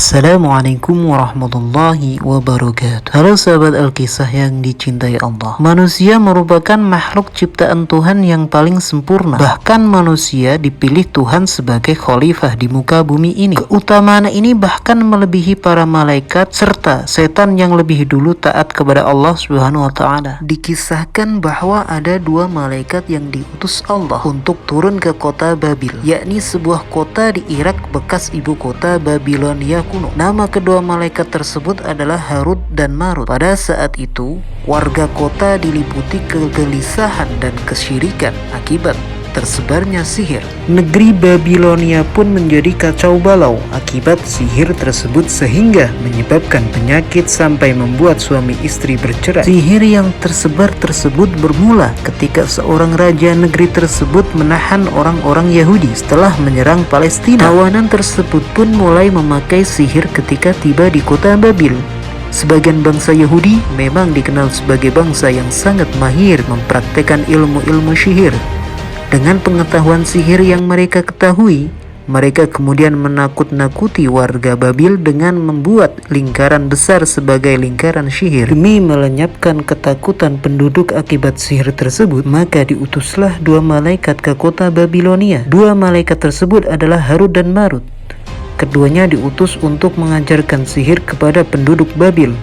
Assalamualaikum warahmatullahi wabarakatuh. Halo sahabat Alkisah yang dicintai Allah. Manusia merupakan makhluk ciptaan Tuhan yang paling sempurna. Bahkan manusia dipilih Tuhan sebagai khalifah di muka bumi ini. Keutamaan ini bahkan melebihi para malaikat serta setan yang lebih dulu taat kepada Allah Subhanahu wa taala. Dikisahkan bahwa ada dua malaikat yang diutus Allah untuk turun ke kota Babil, yakni sebuah kota di Irak bekas ibu kota Babilonia kuno. Nama kedua malaikat tersebut adalah Harut dan Marut. Pada saat itu, warga kota diliputi kegelisahan dan kesyirikan akibat tersebarnya sihir. Negeri Babilonia pun menjadi kacau balau akibat sihir tersebut sehingga menyebabkan penyakit sampai membuat suami istri bercerai. Sihir yang tersebar tersebut bermula ketika seorang raja negeri tersebut menahan orang-orang Yahudi setelah menyerang Palestina. Tawanan tersebut pun mulai memakai sihir ketika tiba di kota Babil. Sebagian bangsa Yahudi memang dikenal sebagai bangsa yang sangat mahir mempraktekkan ilmu-ilmu sihir. Dengan pengetahuan sihir yang mereka ketahui, mereka kemudian menakut-nakuti warga Babil dengan membuat lingkaran besar sebagai lingkaran sihir. Demi melenyapkan ketakutan penduduk akibat sihir tersebut, maka diutuslah dua malaikat ke kota Babilonia. Dua malaikat tersebut adalah Harut dan Marut. Keduanya diutus untuk mengajarkan sihir kepada penduduk Babil.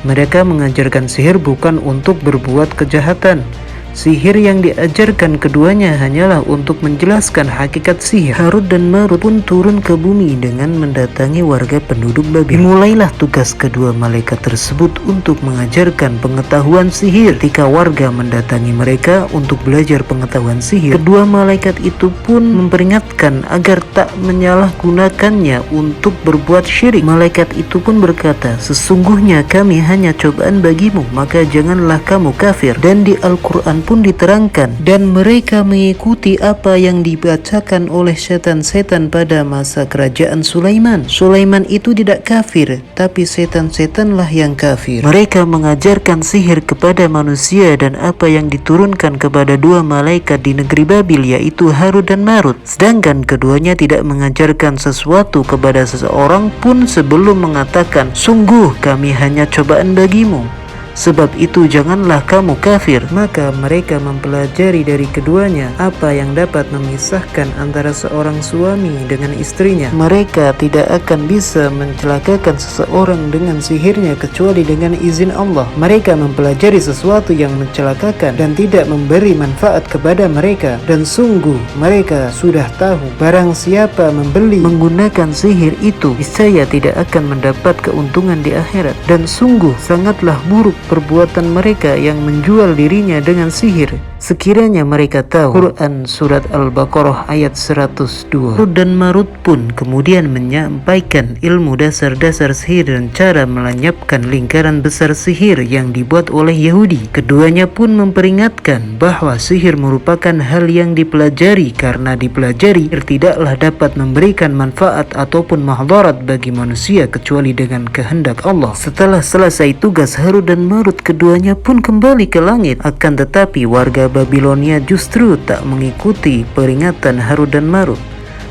Mereka mengajarkan sihir bukan untuk berbuat kejahatan. Sihir yang diajarkan keduanya hanyalah untuk menjelaskan hakikat sihir. Harut dan Marut pun turun ke bumi dengan mendatangi warga penduduk Babil. Mulailah tugas kedua malaikat tersebut untuk mengajarkan pengetahuan sihir. Ketika warga mendatangi mereka untuk belajar pengetahuan sihir, kedua malaikat itu pun memperingatkan agar tak menyalahgunakannya untuk berbuat syirik. Malaikat itu pun berkata, "Sesungguhnya kami hanya cobaan bagimu, maka janganlah kamu kafir." Dan di Al-Quran pun diterangkan, dan mereka mengikuti apa yang dibacakan oleh setan-setan pada masa kerajaan Sulaiman. Sulaiman itu tidak kafir, tapi setan-setanlah yang kafir. Mereka mengajarkan sihir kepada manusia dan apa yang diturunkan kepada dua malaikat di negeri Babil, yaitu Harut dan Marut. Sedangkan keduanya tidak mengajarkan sesuatu kepada seseorang pun sebelum mengatakan, "Sungguh kami hanya cobaan bagimu, sebab itu janganlah kamu kafir." Maka mereka mempelajari dari keduanya apa yang dapat memisahkan antara seorang suami dengan istrinya. Mereka tidak akan bisa mencelakakan seseorang dengan sihirnya kecuali dengan izin Allah. Mereka mempelajari sesuatu yang mencelakakan dan tidak memberi manfaat kepada mereka. Dan sungguh mereka sudah tahu barang siapa membeli menggunakan sihir itu, niscaya tidak akan mendapat keuntungan di akhirat. Dan sungguh sangatlah buruk perbuatan mereka yang menjual dirinya dengan sihir, sekiranya mereka tahu. Quran Surat Al-Baqarah ayat 102. Harut dan Marut pun kemudian menyampaikan ilmu dasar-dasar sihir dan cara melenyapkan lingkaran besar sihir yang dibuat oleh Yahudi. Keduanya pun memperingatkan bahwa sihir merupakan hal yang dipelajari, karena dipelajari tidaklah dapat memberikan manfaat ataupun mahdarat bagi manusia kecuali dengan kehendak Allah. Setelah selesai tugas Harut dan Marut, keduanya pun kembali ke langit. Akan tetapi warga Babilonia justru tak mengikuti peringatan Harut dan Marut.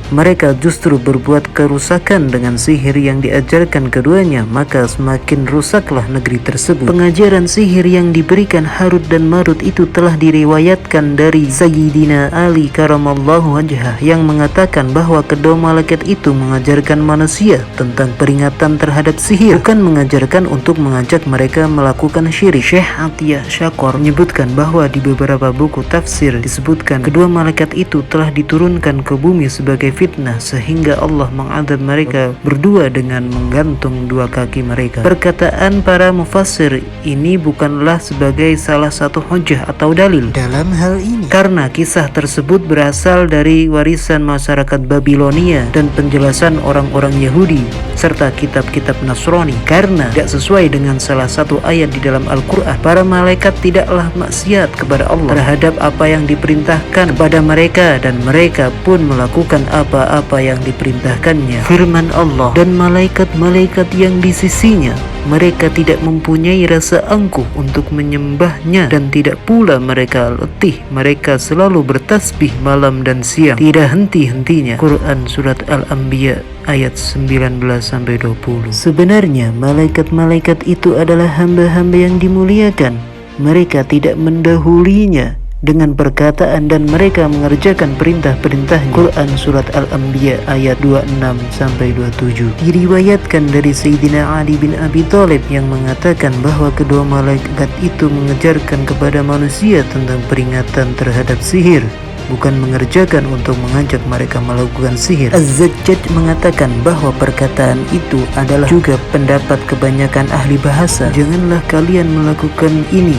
Mereka justru berbuat kerusakan dengan sihir yang diajarkan keduanya, maka semakin rusaklah negeri tersebut. Pengajaran sihir yang diberikan Harut dan Marut itu telah diriwayatkan dari Sayyidina Ali karamallahu wajhah, yang mengatakan bahwa kedua malaikat itu mengajarkan manusia tentang peringatan terhadap sihir, bukan mengajarkan untuk mengajak mereka melakukan syirik. Syekh Atiyah Syakor menyebutkan bahwa di beberapa buku tafsir disebutkan kedua malaikat itu telah diturunkan ke bumi sebagai fitnah, sehingga Allah mengadab mereka berdua dengan menggantung dua kaki mereka. Perkataan para mufassir ini bukanlah sebagai salah satu hujjah atau dalil dalam hal ini, karena kisah tersebut berasal dari warisan masyarakat Babilonia dan penjelasan orang-orang Yahudi serta kitab-kitab Nasrani. Karena tidak sesuai dengan salah satu ayat di dalam Al-Quran, para malaikat tidaklah maksiat kepada Allah terhadap apa yang diperintahkan kepada mereka, dan mereka pun melakukan apa apa-apa yang diperintahkannya. Firman Allah, dan malaikat-malaikat yang di sisinya, mereka tidak mempunyai rasa angkuh untuk menyembahnya, dan tidak pula mereka letih. Mereka selalu bertasbih malam dan siang, tidak henti-hentinya. Quran Surat Al-Anbiya ayat 19-20. Sebenarnya malaikat-malaikat itu adalah hamba-hamba yang dimuliakan. Mereka tidak mendahulinya dengan perkataan dan mereka mengerjakan perintah-perintahnya. Quran Surat Al-Anbiya ayat 26-27. Diriwayatkan dari Sayyidina Ali bin Abi Thalib yang mengatakan bahwa kedua malaikat itu mengejarkan kepada manusia tentang peringatan terhadap sihir, bukan mengerjakan untuk mengajak mereka melakukan sihir. Az-Zajjaj mengatakan bahwa perkataan itu adalah juga pendapat kebanyakan ahli bahasa. Janganlah kalian melakukan ini,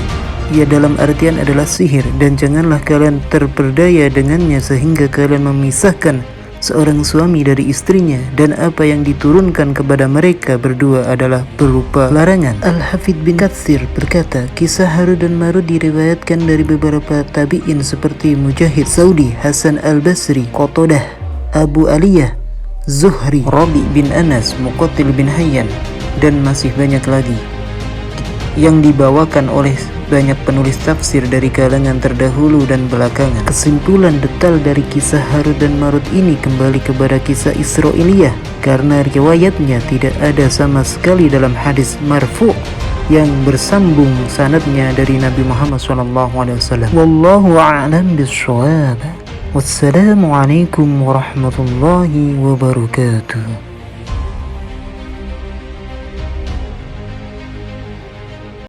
ia dalam artian adalah sihir, dan janganlah kalian terperdaya dengannya sehingga kalian memisahkan seorang suami dari istrinya, dan apa yang diturunkan kepada mereka berdua adalah berupa larangan. Al-Hafidh bin Katsir berkata, kisah Harun dan Marut diriwayatkan dari beberapa tabi'in seperti Mujahid, Saudi, Hasan al-Basri, Qatadah, Abu Aliyah, Zuhri, Rabi bin Anas, Muqatil bin Hayyan, dan masih banyak lagi yang dibawakan oleh banyak penulis tafsir dari kalangan terdahulu dan belakangan. Kesimpulan detail dari kisah Harun dan Marut ini kembali kepada kisah Israiliyah, karena riwayatnya tidak ada sama sekali dalam hadis marfu' yang bersambung sanadnya dari Nabi Muhammad SAW. Wallahu a'lam bishawab. Wassalamualaikum warahmatullahi wabarakatuh.